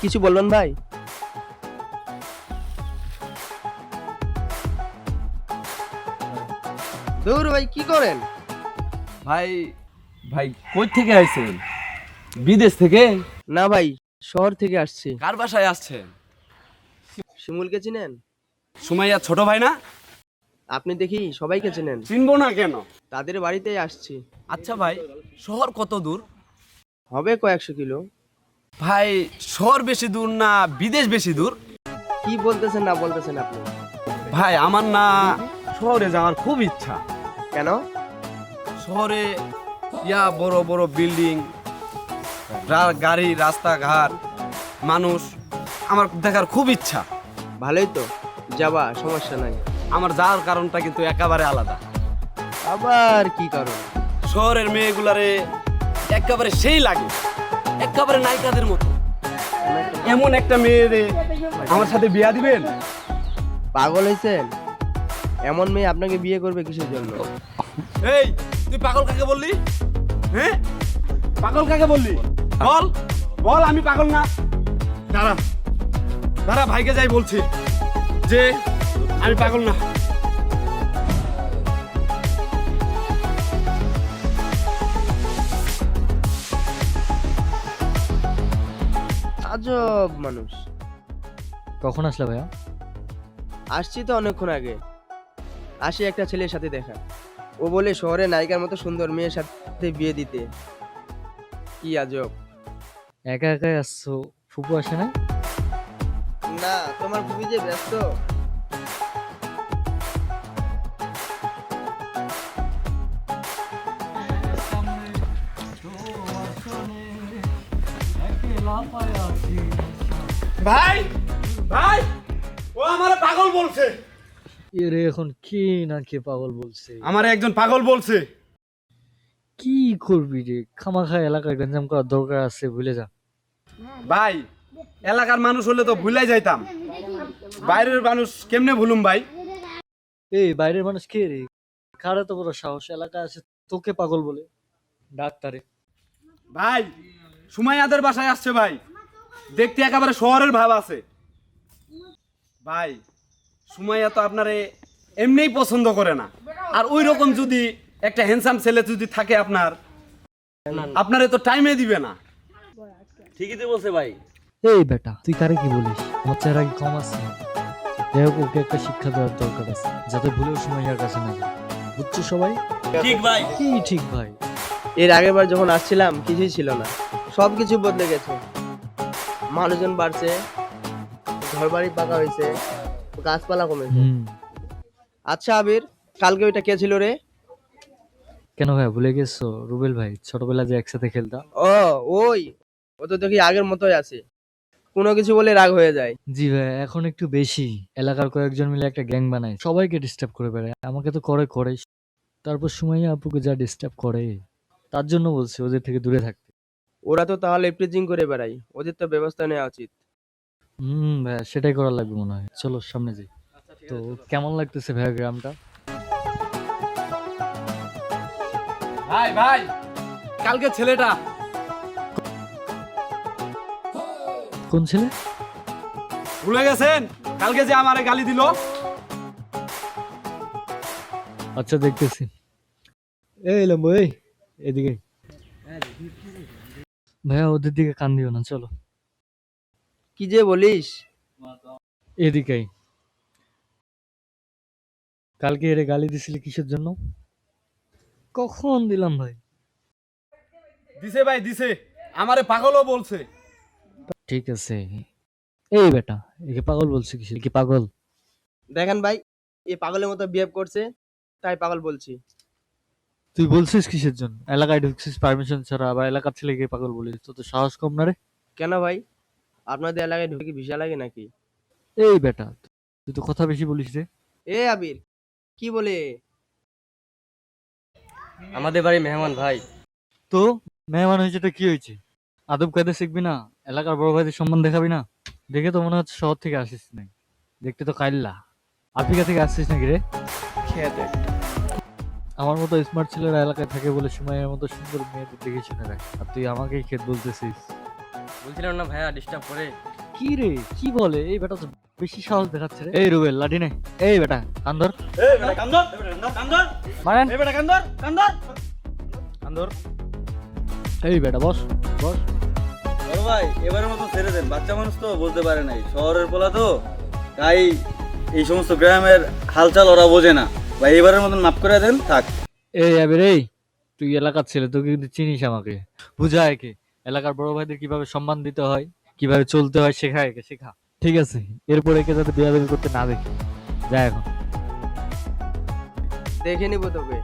কিছু বলবেন ভাই? দূর ভাই, কি করেন? ভাই ভাই কই থেকে আইছেন? বিদেশ থেকে? না ভাই, শহর থেকে আসছি। কার বাসায় আসছেন? শিমুলকে চিনেন? সুমাইয়া ছোট ভাই না? আপনি দেখি সবাইকে চেনেন। চিনবো না কেন? তাদের বাড়িতেই আসছি। আচ্ছা ভাই, শহর কত দূর? হবে কয়েকশো কিলো। ভাই শহর বেশি দূর না বিদেশ বেশি দূর? কি বলতেছেন না বলতেছেন আপনি? ভাই আমার না শহরে যাওয়ার খুব ইচ্ছা। কেন? শহরে বড় বড় বিল্ডিং, গাড়ি, রাস্তাঘাট, মানুষ আমার দেখার খুব ইচ্ছা। ভালোই তো, যাবা, সমস্যা নাই। আমার যাওয়ার কারণটা কিন্তু একেবারে আলাদা। আবার কি কারণ? শহরের মেয়েগুলারে একেবারে সেই লাগে, একেবারে নায়িকাদের মতো। এমন একটা মেয়েরে আমার সাথে বিয়া দিবেন? পাগল হয়েছেন? এমন মেয়ে আপনাকে বিয়ে করবে কিসের জন্য? এই তুই পাগল কাকে বললি? হ্যাঁ, পাগল কাকে বললি? বল বল, আমি পাগল না। দাঁড়া দাঁড়া, ভাইকে যাই বলছি যে আমি পাগল না। আজব মানুষ। কখন আসলে ভাইয়া? আসছি তো অনেকক্ষণ আগে। আসি একটা ছেলের সাথে দেখা। ও বলে শহরে নায়িকার মতো সুন্দর মেয়ের সাথে বিয়ে দিতে। কি আজব। একা একাই আসছো? ফুপু আসে না? না, তোমার খুবই যে ব্যস্ত। ভাই ভাই, ও আমারে পাগল বলছে। এরে এখন কে না কে পাগল বলছে? আমারে একজন পাগল বলছে। কি করবি রে, খামাখা এলাকায় গঞ্জাম করার দরকার আছে, ভুলে যা। ভাই এলাকার মানুষ হলে তো ভুলাই যাইতাম, বাইরের মানুষ কেমনে ভুলুম ভাই? এই বাইরের মানুষ কে রে? কার এত বড় সাহস এলাকা আছে তোকে পাগল বলে? ডাক্তারে। ভাই সুমাইয়াদের বাসায় আসছে ভাই, দেখতে একেবারে শহরের ভাব আছে। ভাই সুমাইয়া তো আপনারে এমনিই পছন্দ করে না, আর ওই রকম যদি একটা হ্যান্ডসাম ছেলে যদি থাকে আপনারে তো টাইমে দিবে না। ঠিকই তো বলছে ভাই। এই বেটা, তুই কারে কি বলিস? আমার চেহারা কি কম আছে? যাই হোক, ওকে একটা শিক্ষা দেওয়ার দরকার আছে, যাতে ভুলেও সময়ের কাছে না যায়। বুঝছো সবাই? ঠিক ভাই। কি ঠিক ভাই? এর আগের বার যখন আসছিলাম কিছুই ছিল না, সব কিছু বদলে গেছে। মানুষজন বাড়ছে, ঘর বাড়ি পাকা হয়েছে, গাছপালা কমেছে। আচ্ছা আবির, কালকে ওইটা কে ছিল রে? কেন ভাই ভুলে গেছো? রুবেল ভাই, ছোটবেলা যে একসাথে খেলতাম। ও, ওই। ও তো দেখি আগের মতোই আছে, কোনো কিছু বলে রাগ হয়ে যায়। জি ভাই, এখন একটু বেশি। এলাকার কয়েকজন মিলে একটা গ্যাং বানায়, সবাইকে ডিস্টার্ব করে বেড়ায়। আমাকে তো করে। তারপর সুমাইয়া আপুকে যা ডিস্টার্ব করে, তার জন্য বলছি ওদের থেকে দূরে থাকতে। ওরা তো তাহলে প্রিজিং করে বেড়ায়, ওদের তো ব্যবস্থা নেওয়া উচিত। ভাইয়া, সেটাই করা লাগবে মনে হয়। চলো সামনে যাই। তো কেমন লাগতেছে ভাইয়া গ্রামটা? ভাই ভাই, কালকে ছেলেটা কোন ছেলে? ভুলে গেছেন? কালকে যে আমারে গালি দিল। আচ্ছা, দেখতেছি। এই লম্বু, এই এদিকে। ভাইয়া ওদের দিকে কান দিও না, চলো কি যে বলিস। এদিকেই। কালকে এরে গালি দিছিলি কিসের জন্য? কখন দিলাম ভাই? দিছে ভাই দিছে, আমারে পাগলও বলছে। ঠিক আছে। এই বেটা, একে পাগল বলছে কিসের? কি পাগল? দেখেন ভাই, এ পাগলের মতো বিহেভ করছে, তাই পাগল বলছি। তুই বলছিস কিসের জন্য? এলাকায় ঢুকছিস পারমিশন ছাড়া, আবার এলাকার ছেলেকে পাগল বলিস? তো তো সাহস কম না রে? কেন ভাই, আপনাদের এলাকায় ঢুকে কি ভিসা লাগে নাকি? এই বেটা, তুই তো কথা বেশি বলিস রে। এ আবির, কি বলে? আমাদের বাড়ি মেহমান ভাই। তো মেহমান হয়েছে তো কি হয়েছে? আদব কায়দা শিখবি না? এলাকার বড় ভাইদের সম্মান দেখাবি না? দেখে তো মনে হচ্ছে শহর থেকে আসিস নাই, দেখতে তো কাইল্লা। আফ্রিকা থেকে আসছিস নাকি রে? খেতে আমার মতো স্মার্ট ছেলেরা এলাকায় থাকে বলে সময়ের মতো সুন্দর মেয়েদের দেখে শুনে রাখ, আর তুই আমাকেই খেত বলতেছিস? বলছিলাম না ভাইয়া ডিস্টার্ব করে। কি রে, কি বলে এই বেটা? তো বেশি সাহস দেখাচ্ছে রে। এই রুবেল, লাঠি নে। এই বেটা কান্দর মারেন। এই বেটা বস বস। বড় ভাই এবারের মতো ছেড়ে দেন, বাচ্চা মানুষ তো বলতে পারে নাই, শহরের পোলা তো, তাই এই সমস্ত গ্রামের হালচাল ওরা বোঝে না ভাই, এবারের মতন মাফ করে দেন থাক। এই আবির, এই তুই এলাকার ছেলে, তুই কিন্তু চিনিস আমাকে। বুঝা একে, এলাকার বড় ভাইদের কিভাবে সম্মান দিতে হয়, কিভাবে চলতে হয়, শেখা একে, শেখা। ঠিক আছে, এরপর একে যাতে বেয়াদবি করতে না দেখি। যা এখন। দেখে নিবো তোকে।